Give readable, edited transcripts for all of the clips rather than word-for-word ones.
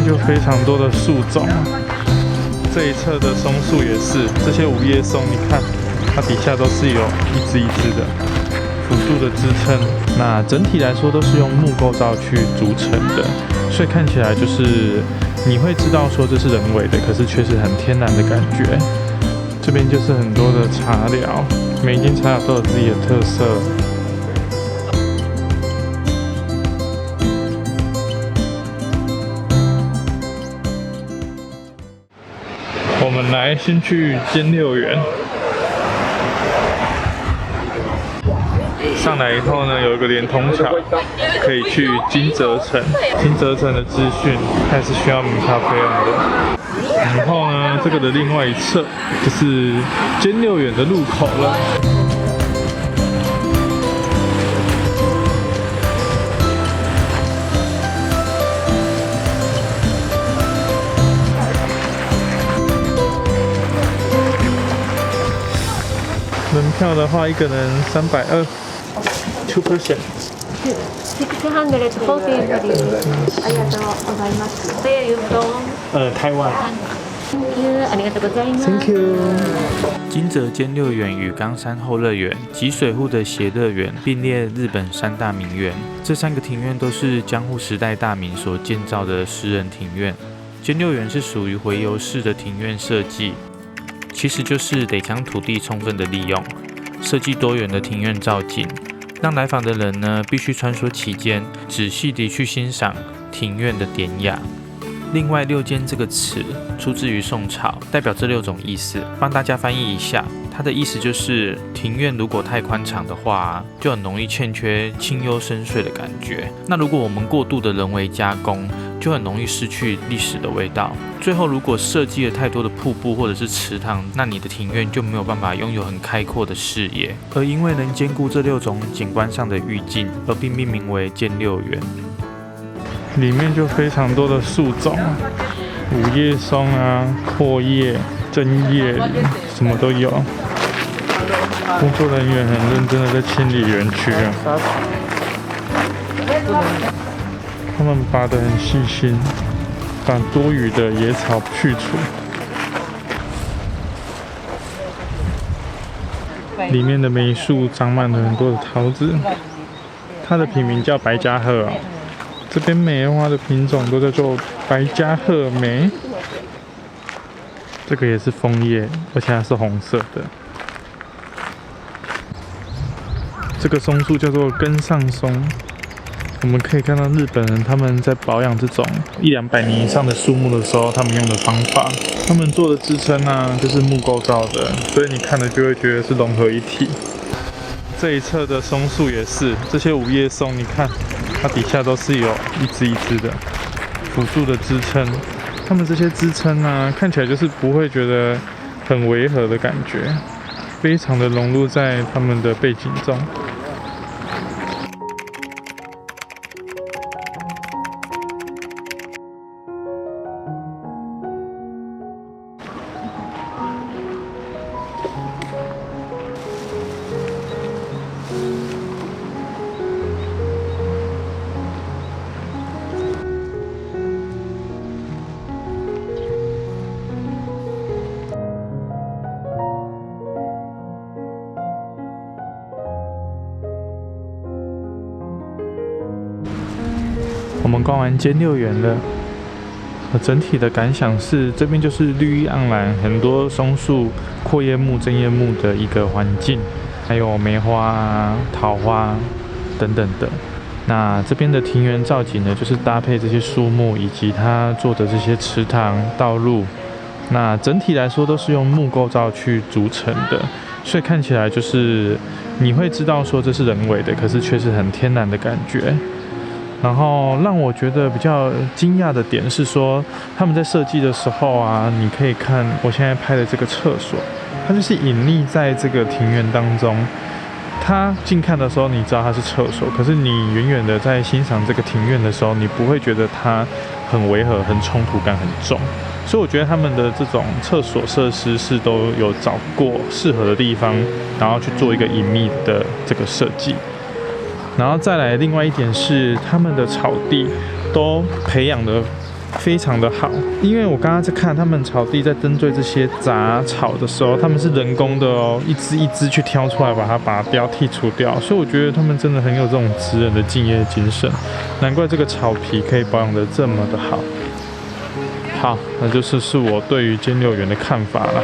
就非常多的树种，这一侧的松树也是，这些五叶松，你看它底下都是有一支一支的辅助的支撑。那整体来说都是用木构造去组成的，所以看起来就是你会知道说这是人为的，可是却是很天然的感觉。这边就是很多的茶寮，每一间茶寮都有自己的特色。我们来先去兼六园，上来以后呢，有一个连通桥，可以去金泽城。金泽城的资讯还是需要门票费用的。然后呢，这个的另外一侧就是兼六园的入口了。门票的话，一个人320 2%。640円です。ありがとうございます。Where are you from? 台湾。ありがとうございます。Thank you。金泽兼六园与冈山后乐园及水户的协乐园并列日本三大名园。这3个庭院都是江户时代大名所建造的私人庭院。兼六园是属于回游式的庭院设计，其实就是得将土地充分的利用，设计多元的庭院造景，让来访的人呢必须穿梭其间，仔细地去欣赏庭院的典雅。另外，6间这个词出自于宋朝，代表这6种意思，帮大家翻译一下。它的意思就是，庭院如果太宽敞的话，就很容易欠缺清幽深邃的感觉。那如果我们过度的人为加工，就很容易失去历史的味道。最后，如果设计了太多的瀑布或者是池塘，那你的庭院就没有办法拥有很开阔的视野。而因为能兼顾这6种景观上的意境，而并命名为兼六园。里面就非常多的树种，五叶松啊、阔叶、针叶林，什么都有。工作人员很认真的在清理园区啊，他们拔得很细心，把多余的野草去除。里面的梅树长满了很多的桃子，它的品名叫白加贺啊。这边梅花的品种都叫做白加贺梅，这个也是枫叶，而且它是红色的。这个松树叫做根上松。我们可以看到日本人他们在保养这种100-200年以上的树木的时候，他们用的方法，他们做的支撑啊，就是木构造的，所以你看了就会觉得是融合一体。这一侧的松树也是，这些五叶松，你看。它底下都是有一支一支的辅助的支撑，它们这些支撑啊，看起来就是不会觉得很违和的感觉，非常的融入在他们的背景中。我们逛完兼六园了，整体的感想是，这边就是绿意盎然，很多松树、阔叶木、针叶木的一个环境，还有梅花啊、桃花等等的。那这边的庭园造景呢，就是搭配这些树木以及它做的这些池塘、道路。那整体来说都是用木构造去组成的，所以看起来就是你会知道说这是人为的，可是却是很天然的感觉。然后让我觉得比较惊讶的点是说，他们在设计的时候啊，你可以看我现在拍的这个厕所，它就是隐匿在这个庭院当中。它近看的时候，你知道它是厕所，可是你远远的在欣赏这个庭院的时候，你不会觉得它很违和、很冲突感很重。所以我觉得他们的这种厕所设施是都有找过适合的地方，然后去做一个隐秘的这个设计。然后再来另外一点是，他们的草地都培养的非常的好。因为我刚刚在看他们草地在针对这些杂草的时候，他们是人工的哦，一只一只去挑出来把它拔掉剔除掉，所以我觉得他们真的很有这种职人的敬业精神，难怪这个草皮可以保养得这么的好。好，那就是我对于兼六园的看法啦。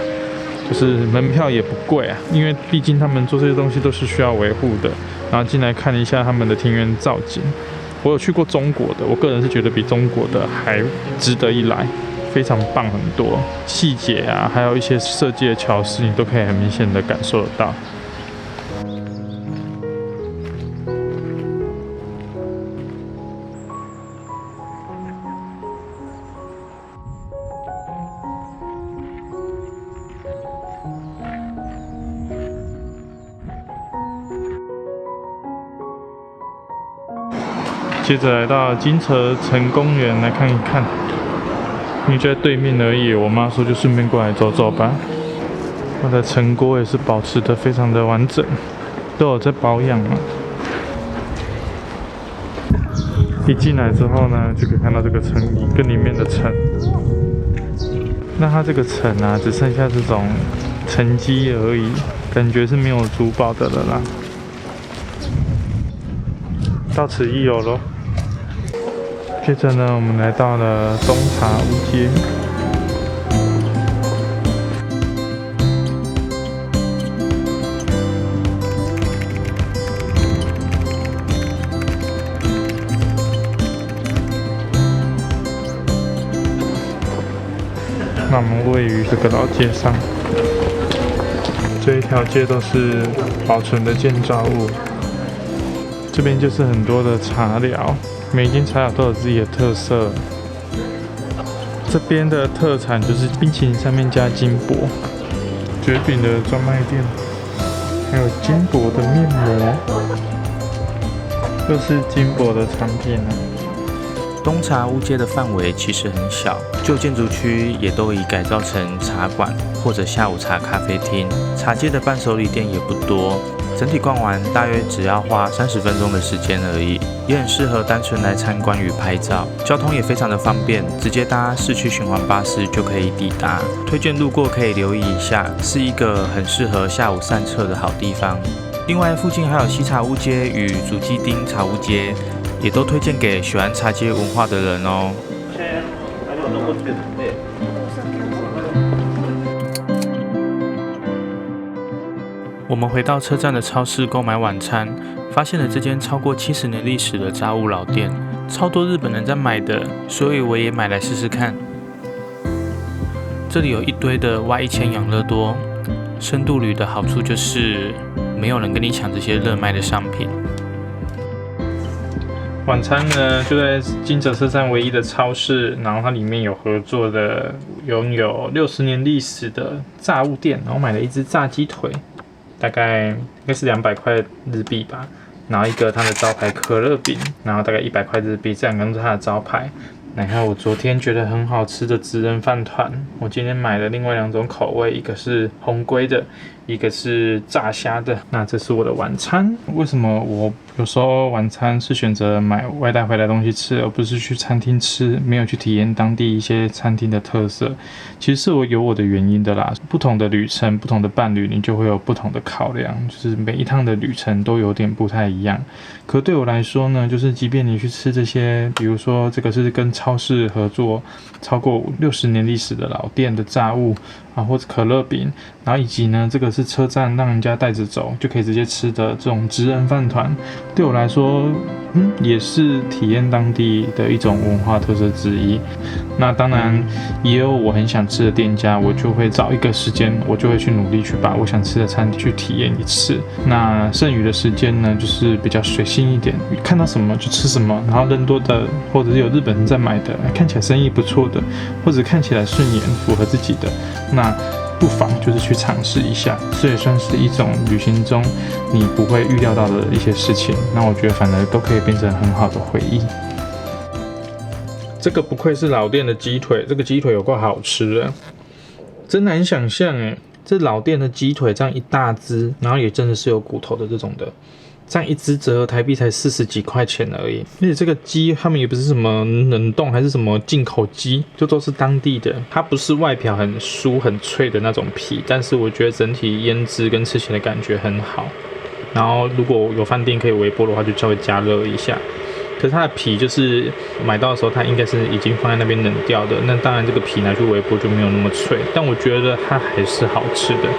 就是门票也不贵啊，因为毕竟他们做这些东西都是需要维护的。然后进来看一下他们的庭园造景，我有去过中国的，我个人是觉得比中国的还值得一来，非常棒很多细节啊，还有一些设计的巧思，你都可以很明显的感受得到。接着来到金泽城公园来看一看，因为就在对面而已。我妈说就顺便过来走走吧。它的城郭也是保持得非常的完整，都有在保养嘛。一进来之后呢，就可以看到这个城里跟里面的城。那它这个城啊，只剩下这种沉积而已，感觉是没有珠宝的了啦。到此一游咯。接着呢，我们来到了东茶屋街。那我们位于这个老街上，这一条街都是保存的建造物。这边就是很多的茶寮。每间茶寮都有自己的特色。这边的特产就是冰淇淋上面加金箔，蕨饼的专卖店，还有金箔的面膜，都是金箔的产品啊。东茶屋街的范围其实很小，旧建筑区也都已改造成茶馆或者下午茶咖啡厅，茶街的伴手礼店也不多。整体逛完大约只要花30分钟的时间而已，也很适合单纯来参观与拍照。交通也非常的方便，直接搭市区循环巴士就可以抵达。推荐路过可以留意一下，是一个很适合下午散策的好地方。另外，附近还有西茶屋街与竹基町茶屋街，也都推荐给喜欢茶街文化的人哦。我们回到车站的超市购买晚餐，发现了这间超过70年历史的炸物老店，超多日本人在买的，所以我也买来试试看。这里有一堆的 Y1000养乐多，深度旅的好处就是没有人跟你抢这些热卖的商品。晚餐呢就在金泽车站唯一的超市，然后它里面有合作的拥有60年历史的炸物店，然后买了一只炸鸡腿。大概应该是200块日币吧，然后一个它的招牌可乐饼，然后大概100块日币，这两个都是它的招牌。然后我昨天觉得很好吃的职人饭团，我今天买了另外2种口味，一个是红龟的，一个是炸虾的。那这是我的晚餐。为什么我有时候晚餐是选择买外带回来的东西吃，而不是去餐厅吃，没有去体验当地一些餐厅的特色？其实是有我的原因的啦。不同的旅程，不同的伴侣，你就会有不同的考量，就是每一趟的旅程都有点不太一样。可对我来说呢，就是即便你去吃这些，比如说这个是跟超市合作超过60年历史的老店的炸物啊，或者可乐饼，然后以及呢这个是车站让人家带着走就可以直接吃的这种职人饭团，对我来说也是体验当地的一种文化特色之一。那当然也有我很想吃的店家，我就会找一个时间，我就会去努力去把我想吃的餐去体验一次。那剩余的时间呢，就是比较随性一点，看到什么就吃什么，然后人多的或者是有日本人在买的，看起来生意不错的，或者看起来顺眼符合自己的，那不妨就是去尝试一下，这也算是一种旅行中你不会预料到的一些事情。那我觉得反而都可以变成很好的回忆。这个不愧是老店的鸡腿，这个鸡腿有够好吃的，真难想象这老店的鸡腿这样一大只，然后也真的是有骨头的这种的，这样一只折合台币才40几块钱而已。而且这个鸡他们也不是什么冷冻还是什么进口鸡，就都是当地的。它不是外表很酥很脆的那种皮，但是我觉得整体腌制跟吃起来的感觉很好。然后如果有饭店可以微波的话，就稍微加热一下。可是它的皮就是买到的时候，它应该是已经放在那边冷掉的。那当然这个皮拿去微波就没有那么脆，但我觉得它还是好吃的。